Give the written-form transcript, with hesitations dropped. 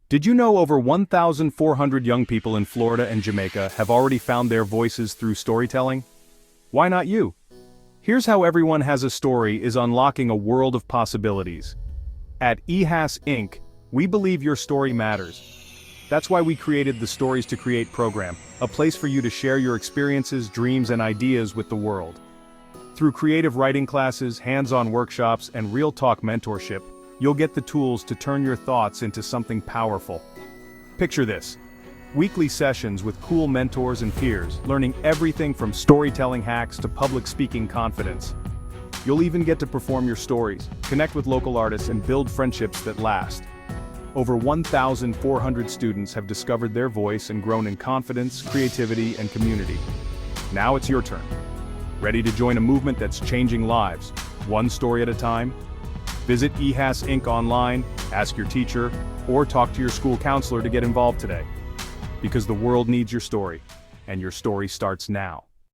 Did you know over 1,400 young people in Florida and Jamaica have already found their voices through storytelling? Why not you? Here's how Everyone Has a Story is unlocking a world of possibilities. At EHAS Inc., we believe your story matters. That's why we created the Stories to Create program, a place for you to share your experiences, dreams, and ideas with the world. Through creative writing classes, hands-on workshops, and real-talk mentorship, you'll get the tools to turn your thoughts into something powerful. Picture this: weekly sessions with cool mentors and peers, learning everything from storytelling hacks to public speaking confidence. You'll even get to perform your stories, connect with local artists, and build friendships that last. Over 1,400 students have discovered their voice and grown in confidence, creativity, and community. Now it's your turn. Ready to join a movement that's changing lives, one story at a time? Visit EHAS Inc. online, ask your teacher, or talk to your school counselor to get involved today. Because the world needs your story, and your story starts now.